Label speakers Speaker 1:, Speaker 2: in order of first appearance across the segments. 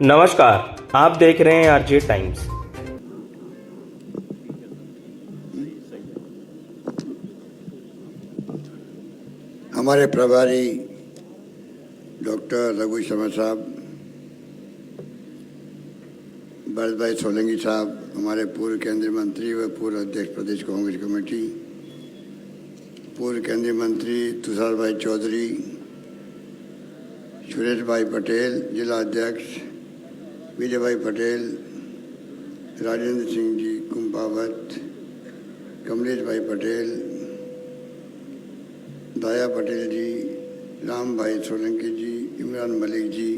Speaker 1: नमस्कार, आप देख रहे हैं आरजे टाइम्स।
Speaker 2: हमारे प्रभारी डॉक्टर रघु शर्मा साहब, भरत भाई सोलंकी साहब, हमारे पूर्व केंद्रीय मंत्री व पूर्व अध्यक्ष प्रदेश कांग्रेस कमेटी, पूर्व केंद्रीय मंत्री तुषार भाई चौधरी, सुरेश भाई पटेल जिला अध्यक्ष, विजय भाई पटेल, राजेंद्र सिंह जी कुंभावत, कमलेश भाई पटेल, दाया पटेल जी, राम भाई सोलंकी जी, इमरान मलिक जी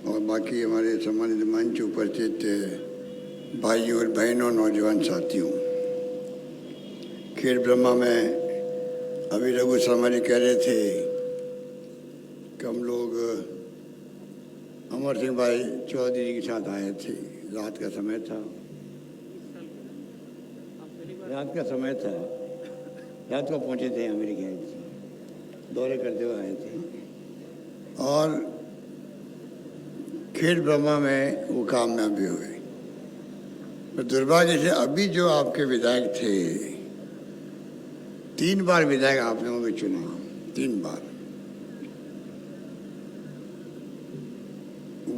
Speaker 2: और बाकी हमारे सम्मानित मंच उपस्थित भाइयों और बहनों, नौजवान साथियों। खेल ब्रह्मा में अभी रघु शर्मा जी कह रहे थे कि हम लोग अमर सिंह भाई चौधरी जी के साथ आए थे। रात का समय था, रात को पहुंचे थे, अमेरिका दौरे करते हुए आए थे और खेल ब्रह्मा में वो कामयाब भी हुए। तो दुर्भाग्य से अभी जो आपके विधायक थे, 3 बार विधायक आप लोगों को चुना, 3 बार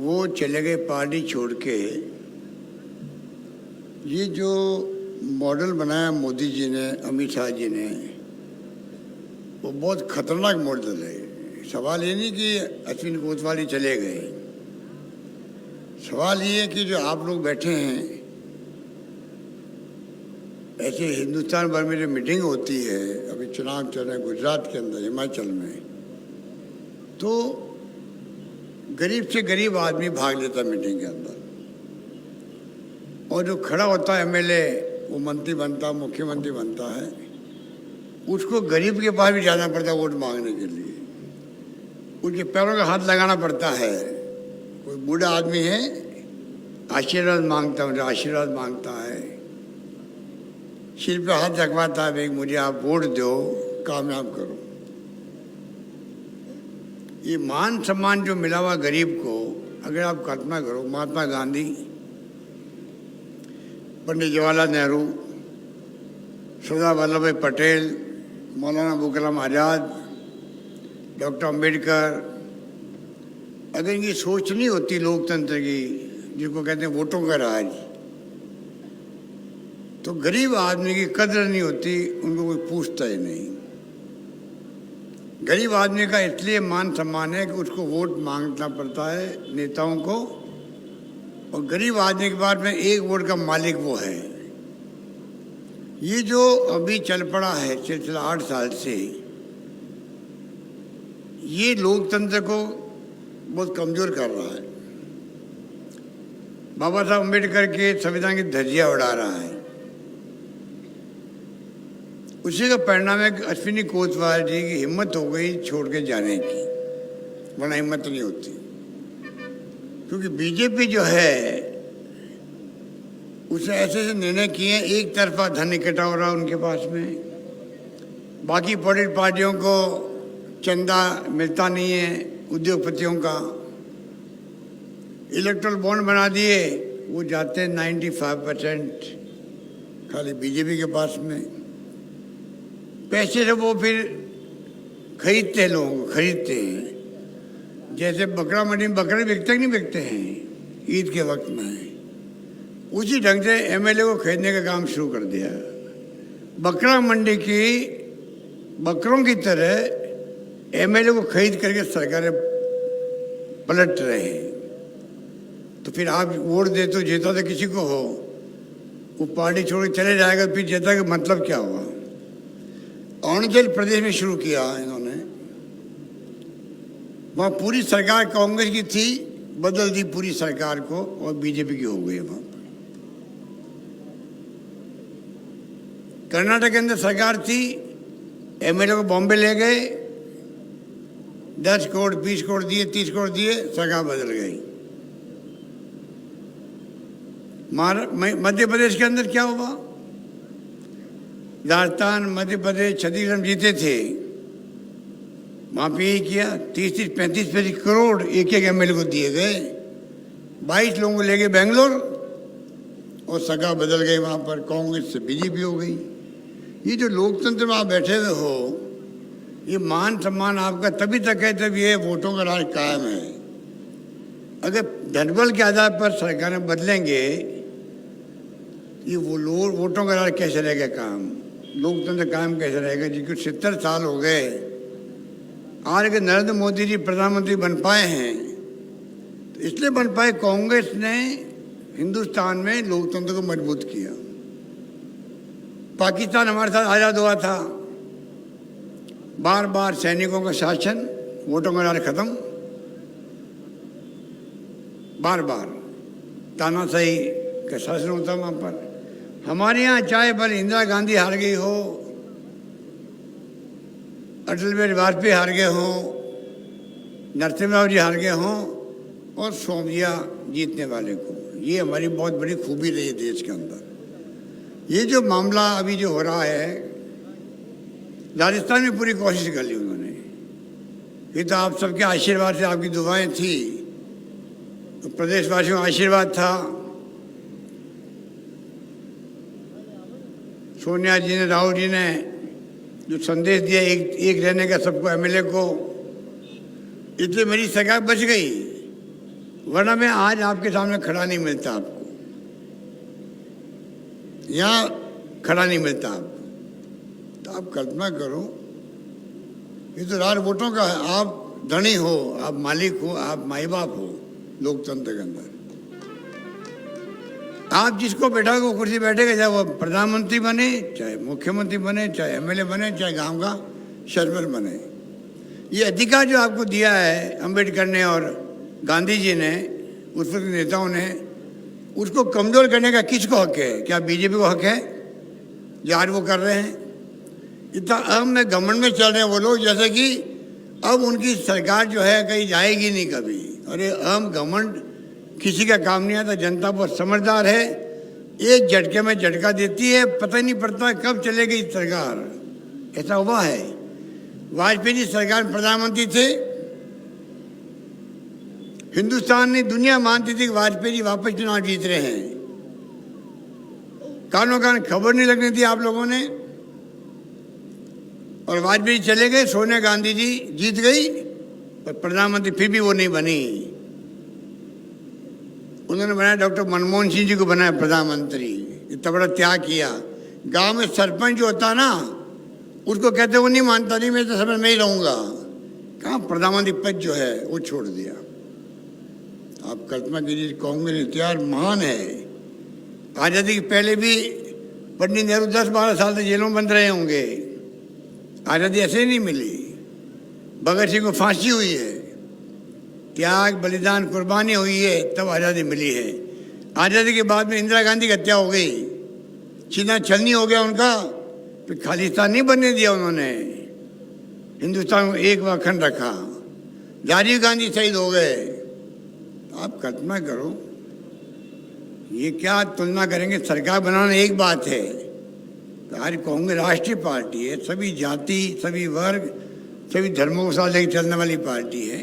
Speaker 2: वो चले गए पार्टी छोड़ के। ये जो मॉडल बनाया मोदी जी ने, अमित शाह जी ने, वो बहुत खतरनाक मॉडल है। सवाल ये नहीं कि अश्विनी कोतवाल चले गए, सवाल ये है कि जो आप लोग बैठे हैं, ऐसे हिंदुस्तान भर में जो मीटिंग होती है, अभी चुनाव चल रहे हैं गुजरात के अंदर, हिमाचल में, तो गरीब से गरीब आदमी भाग लेता मीटिंग के अंदर, और जो खड़ा होता है एमएलए, वो मंत्री बनता, मुख्यमंत्री बनता है, उसको गरीब के पास भी जाना पड़ता है वोट मांगने के लिए, उसके पैरों का हाथ लगाना पड़ता है। कोई बूढ़ा आदमी है, आशीर्वाद मांगता है, आशीर्वाद मांगता है, सिर पे हाथ रखवाता है, भाई मुझे आप वोट दो, कामयाब करो। ये मान सम्मान जो मिला हुआ गरीब को, अगर आप कल्पना करो, महात्मा गांधी, पंडित जवाहरलाल नेहरू, सरदार वल्लभ भाई पटेल, मौलाना अबुल कलाम आज़ाद, डॉक्टर अंबेडकर, अगर इनकी सोच नहीं होती लोकतंत्र की, जिसको कहते हैं वोटों का राज, तो गरीब आदमी की कदर नहीं होती, उनको कोई पूछता ही नहीं। गरीब आदमी का इसलिए मान सम्मान है कि उसको वोट मांगना पड़ता है नेताओं को, और गरीब आदमी के बाद में एक वोट का मालिक वो है। ये जो अभी चल पड़ा है सिलसिला 8 साल से, ये लोकतंत्र को बहुत कमजोर कर रहा है। बाबा साहब अम्बेडकर के संविधान की धज्जियां उड़ा रहा है। उसी का परिणाम है कि अश्विनी कोतवाल जी की हिम्मत हो गई छोड़ के जाने की, वरना हिम्मत नहीं होती। क्योंकि बीजेपी जो है, उसने ऐसे ऐसे निर्णय किए हैं, एक तरफा धन इकट्ठा हो रहा है उनके पास में, बाकी पॉलिटिकल पार्टियों को चंदा मिलता नहीं है, उद्योगपतियों का इलेक्ट्रल बॉन्ड बना दिए, वो जाते हैं 95% खाली बीजेपी के पास में। पैसे से वो फिर खरीदते हैं, लोगों को खरीदते हैं। जैसे बकरा मंडी में बकरे बिकते नहीं बिकते हैं ईद के वक्त में, उसी ढंग से एमएलए को खरीदने का काम शुरू कर दिया। बकरा मंडी की बकरों की तरह एमएलए को खरीद करके सरकारें पलट रहे हैं। तो फिर आप वोट दे तो जीता तो किसी को हो, वो पार्टी छोड़ के चले जाएगा, फिर जीता का मतलब क्या हुआ। अरुणाचल प्रदेश में शुरू किया इन्होंने, वहाँ पूरी सरकार कांग्रेस की थी, बदल दी पूरी सरकार को और बीजेपी की हो गई। वहाँ कर्नाटक के अंदर सरकार थी, एमएलए को बॉम्बे ले गए, 10 करोड़ 20 करोड़ दिए, 30 करोड़ दिए, सरकार बदल गई। मध्य प्रदेश के अंदर क्या हुआ, राजस्थान, मध्य प्रदेश, छत्तीसगढ़ जीते थे, वहाँ पे यही किया, 30-35 करोड़ एक एक एमएलए को दिए गए, 22 लोगों को ले गए बेंगलोर और सगा बदल गई, वहाँ पर कांग्रेस से बीजेपी हो गई। ये जो लोकतंत्र में आप बैठे हुए हो, ये मान सम्मान आपका तभी तक है जब ये वोटों का राज कायम है। अगर धनबल के आधार पर सरकारें बदलेंगे, ये वो लोग वोटों का राज कैसे रहेगा काम, लोकतंत्र कायम कैसे रहेगा? जिसको 70 साल हो गए, आज अगर नरेंद्र मोदी जी प्रधानमंत्री बन पाए हैं तो इसलिए बन पाए, कांग्रेस ने हिंदुस्तान में लोकतंत्र को मजबूत किया। पाकिस्तान हमारे साथ आज़ाद हुआ था, बार बार सैनिकों का शासन, वोटों का राज खत्म, बार बार तानाशाही का शासन होता वहाँ पर। हमारे यहाँ चाहे भले इंदिरा गांधी हार गई हो, अटल बिहारी वाजपेयी हार गए हों, नरसिम्हा जी हार गए हों और सोमिया जीतने वाले को, ये हमारी बहुत बड़ी खूबी रही है देश के अंदर। ये जो मामला अभी जो हो रहा है, राजस्थान में पूरी कोशिश कर ली उन्होंने। ये तो आप सबके आशीर्वाद से, आपकी दुआएं थी, तो प्रदेशवासियों का आशीर्वाद था। सोनिया जी ने, राहुल जी ने जो संदेश दिया एक रहने का सबको, एमएलए को, इसलिए मेरी सरकार बच गई, वरना मैं आज आपके सामने खड़ा नहीं मिलता, आपको यहाँ खड़ा नहीं मिलता आपको। तो आप कल्पना करो, ये तो राज वोटों का है। आप धनी हो, आप मालिक हो, आप माई बाप हो लोकतंत्र के अंदर। आप जिसको बैठा वो कुर्सी बैठेगा, चाहे वो प्रधानमंत्री बने, चाहे मुख्यमंत्री बने, चाहे एमएलए बने, चाहे गांव का सरपंच बने। ये अधिकार जो आपको दिया है अंबेडकर ने और गांधी जी ने, उस वक्त नेताओं ने, उसको कमज़ोर करने का किसको हक है? क्या बीजेपी को हक है जो आज वो कर रहे हैं? इतना अहम में घमंड में चल रहे हैं वो लोग, जैसे कि अब उनकी सरकार जो है कहीं जाएगी नहीं कभी। अरे अहम घमंड किसी का काम नहीं आता। जनता बहुत समझदार है, एक झटके में झटका देती है, पता ही नहीं पड़ता कब चलेगी सरकार। ऐसा हुआ है, वाजपेयी जी सरकार में प्रधानमंत्री थे, हिंदुस्तान ने, दुनिया मानती थी कि वाजपेयी जी वापस चुनाव जीत रहे हैं। कानों कान खबर नहीं लगने दी आप लोगों ने, और वाजपेयी चले गए, सोनिया गांधी जी जीत गई, पर प्रधानमंत्री फिर भी वो नहीं बनी। उन्होंने बनाया, डॉक्टर मनमोहन सिंह जी को बनाया प्रधानमंत्री। इतना बड़ा त्याग किया। गांव में सरपंच जो होता ना, उसको कहते वो नहीं मानता, नहीं मैं तो समय में ही रहूँगा। कहाँ प्रधानमंत्री पद जो है वो छोड़ दिया। आप कल्पना कीजिए, कांग्रेस इतिहास महान है। आज़ादी के पहले भी पंडित नेहरू 10-12 साल तक जेलों में बंद रहे होंगे। आज़ादी ऐसे ही नहीं मिली। भगत सिंह को फांसी हुई है, त्याग बलिदान कुर्बानी हुई है, तब आज़ादी मिली है। आज़ादी के बाद में इंदिरा गांधी की हत्या हो गई, सीना छलनी हो गया उनका, फिर खालिस्तान नहीं बनने दिया उन्होंने, हिंदुस्तान को एक अखंड रखा। राजीव गांधी शहीद हो गए। आप कल्पना करो, ये क्या तुलना करेंगे? सरकार बनाना एक बात है, तो आज कांग्रेस राष्ट्रीय पार्टी है, सभी जाति, सभी वर्ग, सभी धर्मों के साथ लेकर चलने वाली पार्टी है।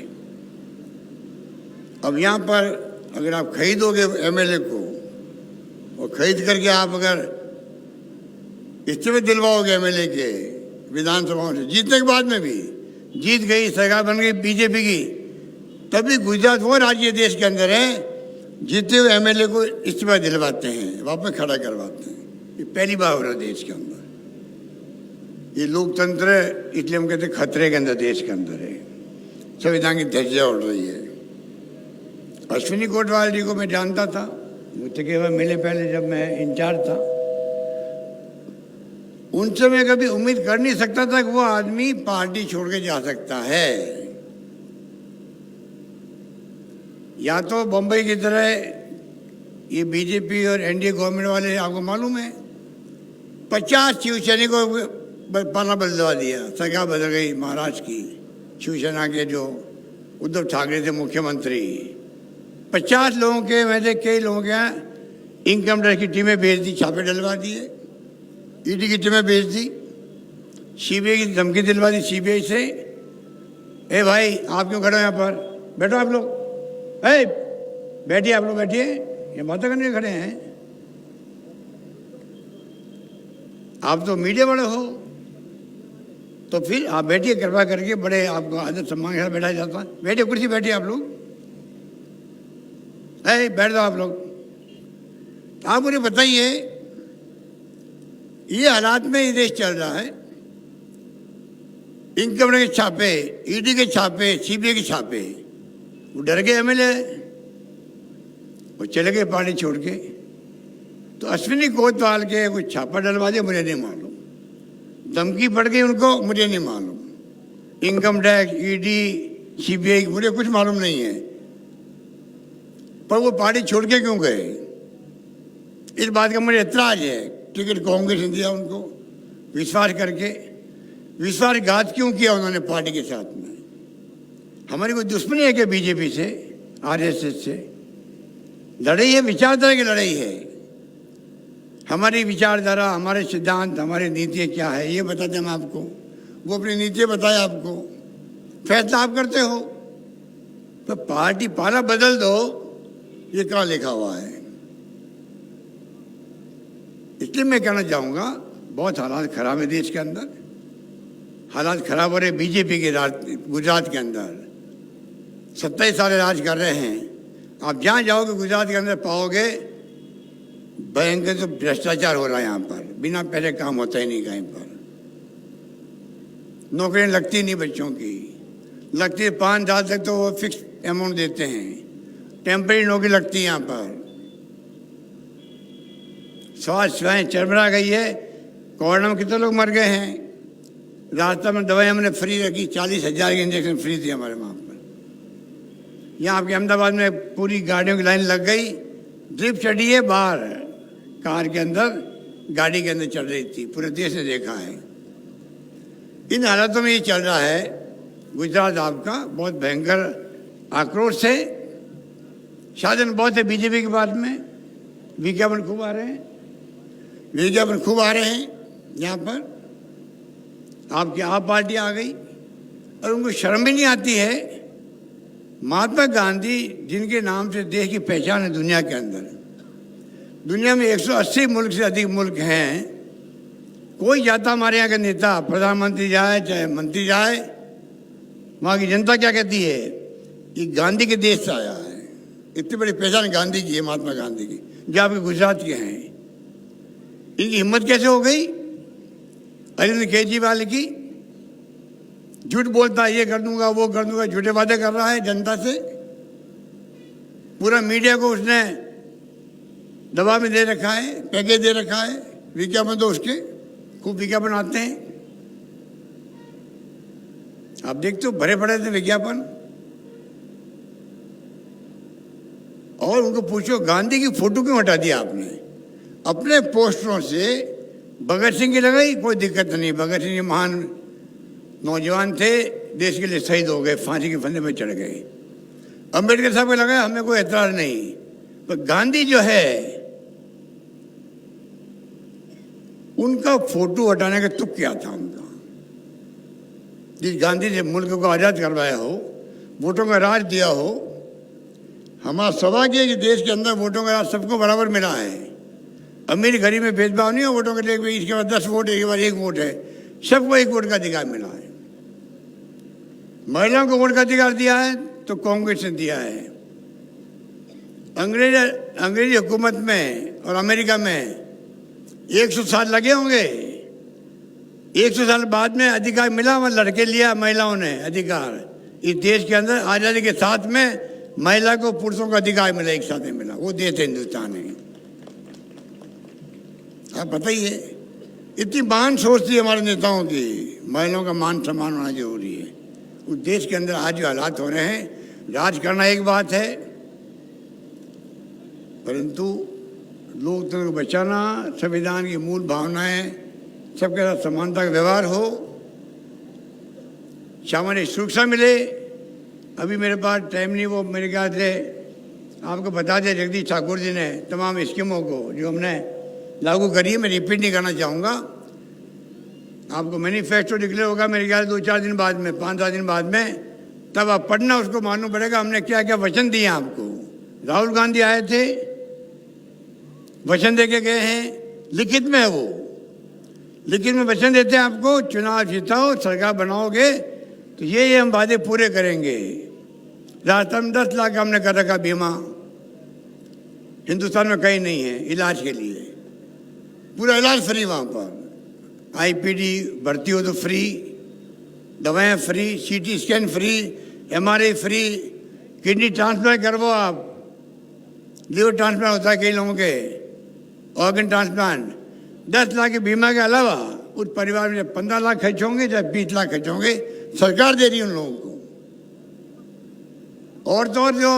Speaker 2: अब यहाँ पर अगर आप खरीदोगे एमएलए को, और खरीद करके आप अगर इस्तीफे दिलवाओगे एमएलए के विधानसभाओं से, जीतने के बाद में भी, जीत गई सरकार बन गई बीजेपी की, तभी गुजरात वो राज्य देश के अंदर है जीते हुए एमएलए को इस्तीफा दिलवाते हैं, वापस खड़ा करवाते हैं। ये पहली बार हो रहा है देश के अंदर। ये लोकतंत्र इसलिए हम कहते हैं खतरे के अंदर, देश के अंदर है। संविधान की धज्जियां उड़ रही है। अश्विनी कोटवाल जी को मैं जानता था, मुझसे केवल मिले पहले जब मैं इंचार्ज था। उनसे मैं कभी उम्मीद कर नहीं सकता था कि वो आदमी पार्टी छोड़ के जा सकता है। या तो बम्बई की तरह ये बीजेपी और एनडीए गवर्नमेंट वाले, आपको मालूम है, 50 शिवसैनिकों को पाला बदलवा दिया, सरकार बदल गई महाराष्ट्र की। शिवसेना के जो उद्धव ठाकरे थे मुख्यमंत्री, 50 लोगों के में से कई लोगों के यहाँ इनकम टैक्स की टीमें भेज दी, छापे डलवा दिए, ईडी की टीमें भेज दी, सीबीआई की धमकी दिलवा दी सीबीआई से, ए भाई, आप क्यों खड़े हो यहाँ पर? बैठो आप लोग। ए बैठिए, आप लोग बैठिए, ये बातें करने खड़े हैं। आप तो मीडिया वाले हो, तो फिर आप बैठिए कृपा करके। बड़े आपको आदर सम्मान के साथ बैठा जाता है। बैठिए, कुर्सी बैठिए आप लोग। बैठ जाओ आप लोग। आप मुझे बताइए, ये हालात में ये देश चल रहा है, इनकम के छापे, ईडी के छापे, सीबीआई के छापे, वो डर गए एमएलए, वो चले गए पार्टी छोड़ के। तो अश्विनी कोतवाल के कुछ छापा डलवा दिया, मुझे नहीं मालूम। धमकी पड़ गई उनको, मुझे नहीं मालूम। इनकम टैक्स, ईडी, सीबीआई, मुझे कुछ मालूम नहीं है। पर वो पार्टी छोड़ के क्यों गए, इस बात का मुझे एतराज है। टिकट कांग्रेस ने दिया उनको विश्वास करके। विश्वासघात क्यों किया उन्होंने पार्टी के साथ में? हमारी कोई दुश्मनी है क्या बीजेपी से, आरएसएस से? लड़ाई है, विचारधारा की लड़ाई है। हमारी विचारधारा, हमारे सिद्धांत, हमारी नीतियाँ क्या है, ये बताते हम आपको। वो अपनी नीतियाँ बताए आपको, फैसला आप करते हो। तो पार्टी पाला बदल दो, ये कहाँ लिखा हुआ है? इसलिए मैं कहना चाहूँगा, बहुत हालात खराब है देश के अंदर। हालात खराब हो रहे बीजेपी के गुजरात के अंदर। 27 साल राज कर रहे हैं। आप जहाँ जाओगे गुजरात के अंदर पाओगे भयंकर तो भ्रष्टाचार हो रहा है। यहाँ पर बिना पहले काम होता ही नहीं कहीं पर। नौकरियाँ लगती नहीं बच्चों की, लगती है 5 साल तक तो वो फिक्स अमाउंट देते हैं। टेम्परेरी नौकरी लगती है यहाँ पर। स्वास्थ्य सेवाएँ चरमरा गई है। कोरोना में कितने लोग मर गए हैं। रास्ता में दवाई हमने फ्री रखी, 40,000 के इंजेक्शन फ्री थे हमारे वहाँ पर। यहाँ आपके अहमदाबाद में पूरी गाड़ियों की लाइन लग गई। ड्रिप चढ़ी है बाहर, कार के अंदर, गाड़ी के अंदर चल रही थी। पूरे देश ने देखा है। इन हालातों में ये चल रहा है गुजरात आपका। बहुत भयंकर आक्रोश है, साधन बहुत है बीजेपी के बाद में। विज्ञापन खूब आ रहे हैं, विज्ञापन खूब आ रहे हैं। यहाँ पर आपकी आप पार्टी आ गई और उनको शर्म भी नहीं आती है। महात्मा गांधी जिनके नाम से देश की पहचान है दुनिया के अंदर, दुनिया में 180 मुल्क से अधिक मुल्क हैं। कोई जाता हमारे यहाँ का नेता, प्रधानमंत्री जाए चाहे मंत्री जाए, वहाँ की जनता क्या कहती है? कि गांधी के देश से आया है। इतनी बड़ी पहचान गांधी की है, महात्मा गांधी की, जो आपके गुजरात के हैं। इनकी हिम्मत कैसे हो गई? अरविंद केजरीवाल की झूठ बोलता है, ये कर दूंगा वो कर दूंगा, झूठे वादे कर रहा है जनता से। पूरा मीडिया को उसने दबाव में दे रखा है, पैकेज दे रखा है। विज्ञापन तो उसके खूब विज्ञापन आते हैं, आप देखते हो, भरे पड़े थे विज्ञापन। और उनको पूछो गांधी की फोटो क्यों हटा दिया आपने? अपने पोस्टरों से भगत सिंह की लगाई, कोई दिक्कत नहीं। भगत सिंह महान नौजवान थे, देश के लिए शहीद हो गए, फांसी के फंदे में चढ़ गए। अम्बेडकर साहब को लगाया, हमें कोई एतराज नहीं। पर गांधी जो है, उनका फोटो हटाने का तुक क्या था उनका? जिस गांधी ने मुल्क को आज़ाद करवाया हो, वोटों का राज दिया हो। हमारा सौभाग्य है कि देश के अंदर वोटों का राज सबको बराबर मिला है। अमीर गरीब में भेदभाव नहीं है वोटों के लिए। इसके बाद 10 वोट है, इसके बाद 1 वोट है, सबको 1 वोट का अधिकार मिला है। महिलाओं को वोट का अधिकार दिया है तो कांग्रेस ने दिया है। अंग्रेजी हुकूमत में और अमेरिका में 100 साल लगे होंगे। 100 साल बाद में अधिकार मिला, वहाँ लड़के लिया महिलाओं ने अधिकार। इस देश के अंदर आज़ादी के साथ में महिला को पुरुषों का अधिकार मिला, एक साथ में मिला। वो देश है हिंदुस्तान है। आप बताइए, इतनी महान सोच थी हमारे नेताओं की, महिलाओं का मान सम्मान होना जरूरी है। उस देश के अंदर आज जो हालात हो रहे हैं, राज करना एक बात है, परंतु लोकतंत्र को बचाना, संविधान की मूल भावनाएं, सबके साथ समानता का व्यवहार हो, सामान्य सुरक्षा मिले। अभी मेरे पास टाइम नहीं, वो मेरे ख्याल से आपको बता दें, जगदीश ठाकुर जी ने तमाम स्कीमों को जो हमने लागू करी है, मैं रिपीट नहीं करना चाहूँगा। आपको मैनिफेस्टो डिक्लेयर होगा मेरे ख्याल 2-4 दिन बाद में, 5-7 दिन बाद में। तब आप पढ़ना, उसको मालूम पड़ेगा हमने क्या क्या वचन दिए आपको। राहुल गांधी आए थे, वचन दे के गए हैं, लिखित में है वो, लिखित में वचन देते हैं आपको, चुनाव जीताओ, सरकार बनाओगे तो ये हम वादे पूरे करेंगे। राजस्थान में 10 लाख हमने कर रखा बीमा, हिंदुस्तान में कहीं नहीं है इलाज के लिए, पूरा इलाज फ्री वहाँ पर। आईपीडी भर्ती हो तो फ्री, दवाएं free, CT scan free, MRI free, kidney transplant करवाओ आप, लीवर ट्रांसप्लांट होता है कई लोगों के, ऑर्गन ट्रांसप्लांट। 10 लाख के बीमा के अलावा उस परिवार में 15 लाख खर्च होंगे या 20 लाख खर्च होंगे, सरकार दे रही है उन लोगों को। और तो और जो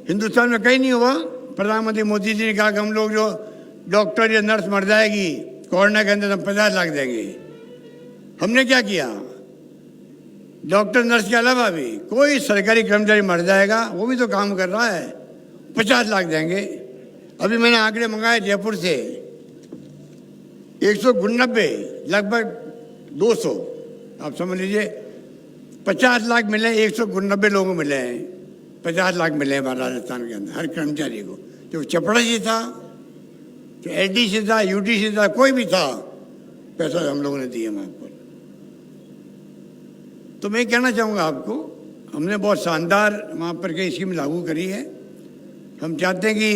Speaker 2: हिंदुस्तान में कहीं नहीं हुआ, प्रधानमंत्री मोदी जी ने कहा कि हम लोग जो डॉक्टर या नर्स मर जाएगी कोरोना के अंदर हम 50 लाख देंगे। हमने क्या किया, डॉक्टर नर्स के अलावा भी कोई सरकारी कर्मचारी मर जाएगा, वो भी तो काम कर रहा है, 50 लाख देंगे। अभी मैंने आंकड़े मंगाए जयपुर से, 199 लगभग 200, आप समझ लीजिए 50 लाख मिले, 199 लोगों को मिले हैं, 50 लाख मिले हैं हमारे राजस्थान के अंदर हर कर्मचारी को। जो चपड़ा जी था, जो एलडीसी था, यूडीसी था, कोई भी था, पैसा हम लोगों ने दिए वहाँ पर। तो मैं कहना चाहूँगा आपको, हमने बहुत शानदार वहाँ पर कई स्कीम लागू करी है। हम चाहते हैं कि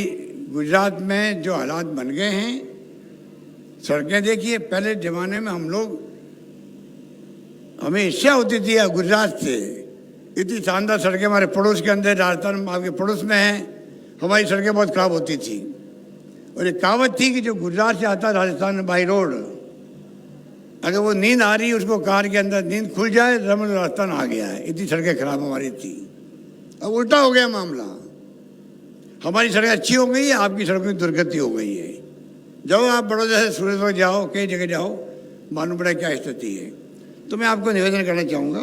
Speaker 2: गुजरात में जो हालात बन गए हैं, सड़कें देखिए, पहले ज़माने में हम लोग, हमें इच्छा होती थी गुजरात से, इतनी शानदार सड़कें हमारे पड़ोस के अंदर, राजस्थान आपके पड़ोस में हैं, हमारी सड़कें बहुत ख़राब होती थी। और एक कहावत थी कि जो गुजरात से आता राजस्थान में बाई रोड, अगर वो नींद आ रही है उसको कार के अंदर, नींद खुल जाए समझ राजस्थान आ गया है, इतनी सड़कें खराब हमारी थी। अब उल्टा हो गया मामला, हमारी सड़कें अच्छी हो गई है, आपकी सड़कों की दुर्गति हो गई है। जाओ आप बड़ौदा से सूरत तक जाओ, कई जगह जाओ, मालूम पड़ा क्या स्थिति है। तो मैं आपको निवेदन करना चाहूँगा,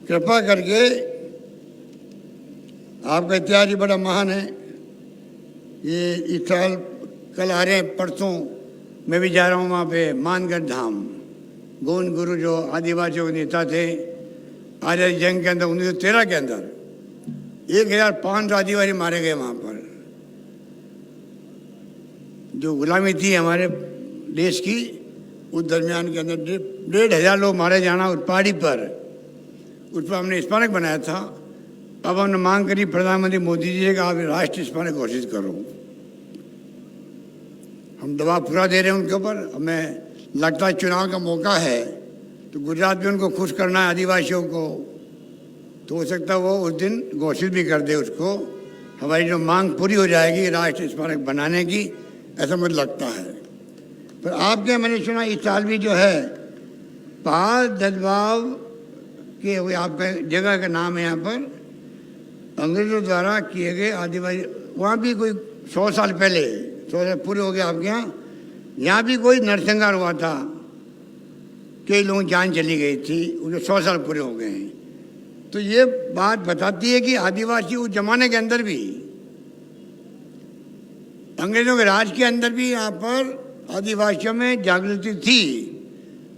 Speaker 2: कृपा करके, आपका इतिहास ही बड़ा महान है। ये इस साल कल आ रहे हैं, परसों मैं भी जा रहा हूँ वहाँ पे मानगढ़ धाम। गोविंद गुरु जो आदिवासियों के नेता थे, आज़ादी जंग के अंदर 1913 के अंदर 1500 आदिवासी मारे गए वहाँ पर। जो गुलामी थी हमारे देश की, उस दरमियान के अंदर 1500 लोग मारे जाना उस पहाड़ी पर, उस पर हमने स्मारक बनाया था। अब हमने मांग करी प्रधानमंत्री मोदी जी का, आप राष्ट्रीय स्मारक घोषित करो। हम दबाव पूरा दे रहे हैं उनके ऊपर। हमें लगता है चुनाव का मौका है तो गुजरात में उनको खुश करना है, आदिवासियों को, तो हो सकता है वो उस दिन घोषित भी कर दे उसको। हमारी जो मांग पूरी हो जाएगी राष्ट्रीय स्मारक बनाने की, ऐसा मुझे लगता है। पर आपके, मैंने सुना इस साल भी जो है पहाड़ ददबाव के, वो आपका जगह का नाम है यहाँ पर, अंग्रेजों द्वारा किए गए आदिवासी, वहाँ भी कोई 100 साल पहले, 100 साल पूरे हो गए आपके यहाँ भी कोई नरसंहार हुआ था, कई लोगों की जान चली गई थी, उनके 100 साल पूरे हो गए हैं। तो ये बात बताती है कि आदिवासी उस जमाने के अंदर भी, अंग्रेजों के राज के अंदर भी यहाँ पर आदिवासियों में जागृति थी।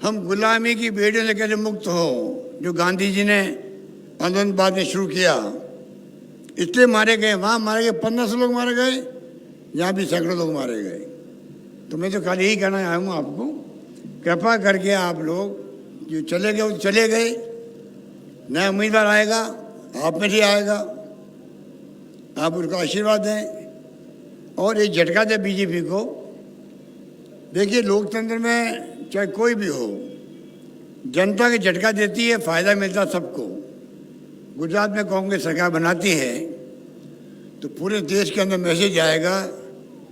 Speaker 2: हम गुलामी की बेड़ियों से कैसे मुक्त हो, जो गांधी जी ने आंदोलन बाद में शुरू किया, इसलिए मारे गए। वहाँ मारे गए 1500 लोग मारे गए, यहाँ भी सैकड़ों लोग मारे गए। तो मैं तो कल यही कहना आया हूँ आपको, कृपा करके आप लोग जो चले गए वो चले गए, नया उम्मीदवार आएगा, आप में से आएगा, आप उसको आशीर्वाद दें और एक झटका दें बीजेपी को। देखिए लोकतंत्र में चाहे कोई भी हो, जनता के झटका देती है, फ़ायदा मिलता सबको। गुजरात में कांग्रेस सरकार बनाती है तो पूरे देश के अंदर मैसेज आएगा,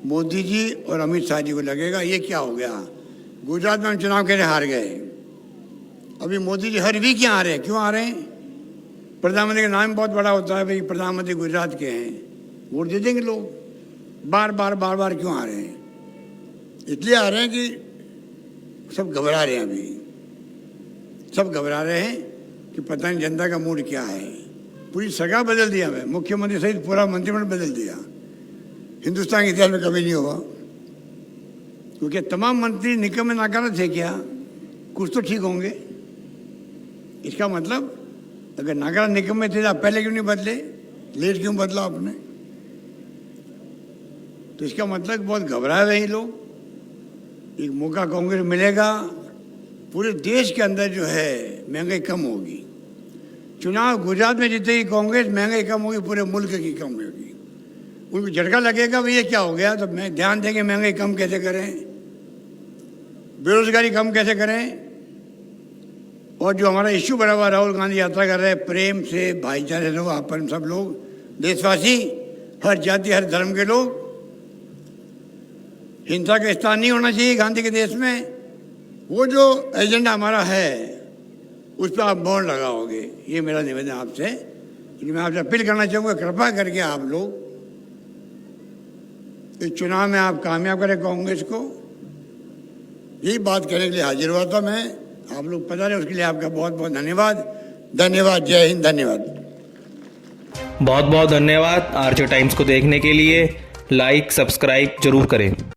Speaker 2: मोदी जी और अमित शाह जी को लगेगा ये क्या हो गया, गुजरात में हम चुनाव कैसे हार गए। अभी मोदी जी हर वीक यहाँ आ रहे हैं, क्यों आ रहे हैं? प्रधानमंत्री का नाम बहुत बड़ा होता है, भाई प्रधानमंत्री गुजरात के हैं, वोट दे देंगे लोग। बार बार क्यों आ रहे हैं? इसलिए आ रहे हैं कि सब घबरा रहे हैं, अभी सब घबरा रहे हैं कि पता नहीं जनता का मूड क्या है। पूरी सरकार बदल दिया, मैं मुख्यमंत्री सहित पूरा मंत्रिमंडल बदल दिया, हिंदुस्तान के इतिहास में कभी नहीं हुआ। क्योंकि तमाम मंत्री निकम्मे नाकारा थे क्या, कुछ तो ठीक होंगे। इसका मतलब अगर नागरा निकम्मे थे तो आप पहले क्यों नहीं बदले, लेट क्यों बदला आपने? तो इसका मतलब बहुत घबराए हुए हैं लोग। एक मौका कांग्रेस मिलेगा, पूरे देश के अंदर जो है महंगाई कम होगी। चुनाव गुजरात में जीतेगी कांग्रेस, महंगाई कम होगी, पूरे मुल्क की कम होगी। उनको झटका लगेगा भाई ये क्या हो गया, तो मैं ध्यान देंगे महंगाई कम कैसे करें, बेरोजगारी कम कैसे करें। और जो हमारा इश्यू बना हुआ, राहुल गांधी यात्रा कर रहे हैं, प्रेम से भाईचारे लोग, अपन सब लोग देशवासी, हर जाति हर धर्म के लोग, हिंसा का स्थान नहीं होना चाहिए गांधी के देश में। वो जो एजेंडा हमारा है उस पर आप बोर्ड लगाओगे, ये मेरा निवेदन आपसे। मैं आपसे अपील करना चाहूँगा, कृपा करके आप लोग इस चुनाव में आप कामयाब करें कांग्रेस को। यही बात करने के लिए हाजिर हुआ था मैं, आप लोग पता रहे, उसके लिए आपका बहुत बहुत धन्यवाद। धन्यवाद, जय हिंद, धन्यवाद।
Speaker 1: बहुत बहुत धन्यवाद। आरजे टाइम्स को देखने के लिए लाइक सब्सक्राइब जरूर करें।